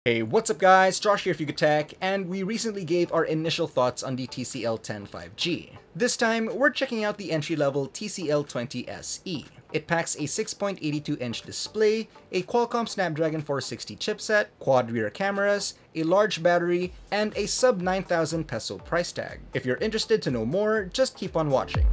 Hey, what's up guys? Josh here, Tech, and we recently gave our initial thoughts on the TCL 10 5G. This time, we're checking out the entry-level TCL 20 SE. It packs a 6.82-inch display, a Qualcomm Snapdragon 460 chipset, quad rear cameras, a large battery, and a sub 9,000 peso price tag. If you're interested to know more, just keep on watching.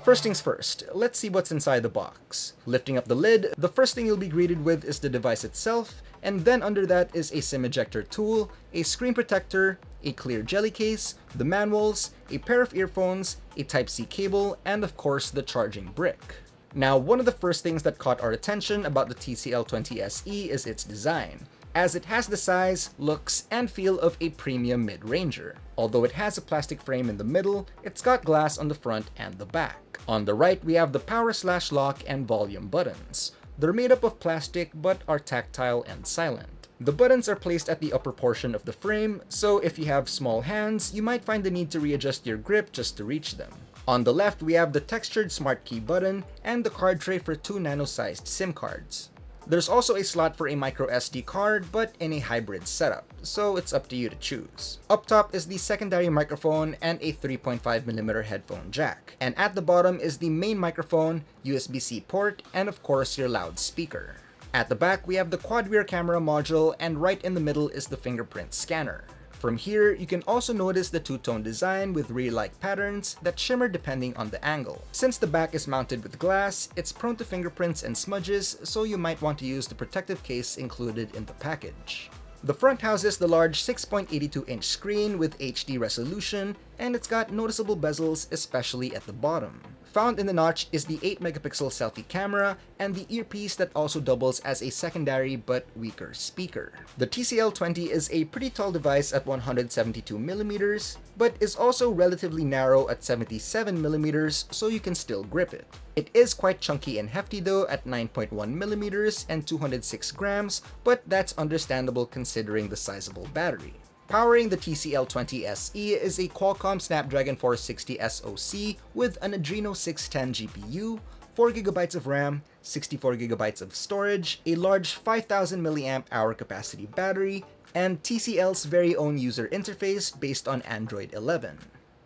First things first, let's see what's inside the box. Lifting up the lid, the first thing you'll be greeted with is the device itself, and then under that is a SIM ejector tool, a screen protector, a clear jelly case, the manuals, a pair of earphones, a Type-C cable, and of course the charging brick. Now, one of the first things that caught our attention about the TCL 20 SE is its design, as it has the size, looks, and feel of a premium mid-ranger. Although it has a plastic frame in the middle, it's got glass on the front and the back. On the right, we have the power/lock and volume buttons. They're made up of plastic but are tactile and silent. The buttons are placed at the upper portion of the frame, so if you have small hands, you might find the need to readjust your grip just to reach them. On the left, we have the textured smart key button and the card tray for 2 nano-sized SIM cards. There's also a slot for a micro SD card, but in a hybrid setup, so it's up to you to choose. Up top is the secondary microphone and a 3.5mm headphone jack. And at the bottom is the main microphone, USB-C port, and of course your loudspeaker. At the back, we have the quad rear camera module, and right in the middle is the fingerprint scanner. From here, you can also notice the two-tone design with ray-like patterns that shimmer depending on the angle. Since the back is mounted with glass, it's prone to fingerprints and smudges, so you might want to use the protective case included in the package. The front houses the large 6.82-inch screen with HD resolution, and it's got noticeable bezels, especially at the bottom. Found in the notch is the 8-megapixel selfie camera and the earpiece that also doubles as a secondary but weaker speaker. The TCL 20 is a pretty tall device at 172mm, but is also relatively narrow at 77mm, so you can still grip it. It is quite chunky and hefty though at 9.1mm and 206 grams, but that's understandable considering the sizable battery. Powering the TCL 20 SE is a Qualcomm Snapdragon 460 SoC with an Adreno 610 GPU, 4GB of RAM, 64GB of storage, a large 5000 mAh capacity battery, and TCL's very own user interface based on Android 11.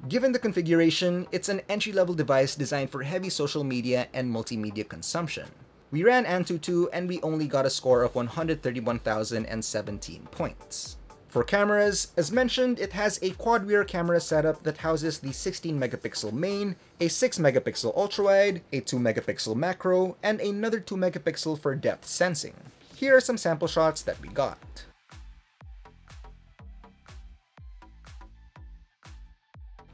Given the configuration, it's an entry-level device designed for heavy social media and multimedia consumption. We ran Antutu and we only got a score of 131,017 points. For cameras, as mentioned, it has a quad rear camera setup that houses the 16-megapixel main, a 6-megapixel ultrawide, a 2-megapixel macro, and another 2-megapixel for depth sensing. Here are some sample shots that we got.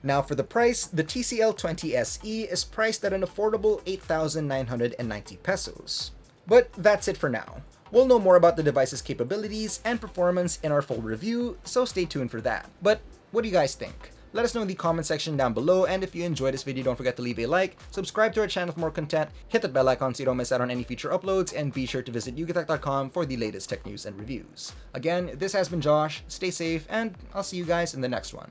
Now for the price, the TCL 20 SE is priced at an affordable 8,990 pesos. But that's it for now. We'll know more about the device's capabilities and performance in our full review, so stay tuned for that. But what do you guys think? Let us know in the comment section down below, and if you enjoyed this video, don't forget to leave a like, subscribe to our channel for more content, hit that bell icon so you don't miss out on any future uploads, and be sure to visit yugatech.com for the latest tech news and reviews. Again, this has been Josh, stay safe, and I'll see you guys in the next one.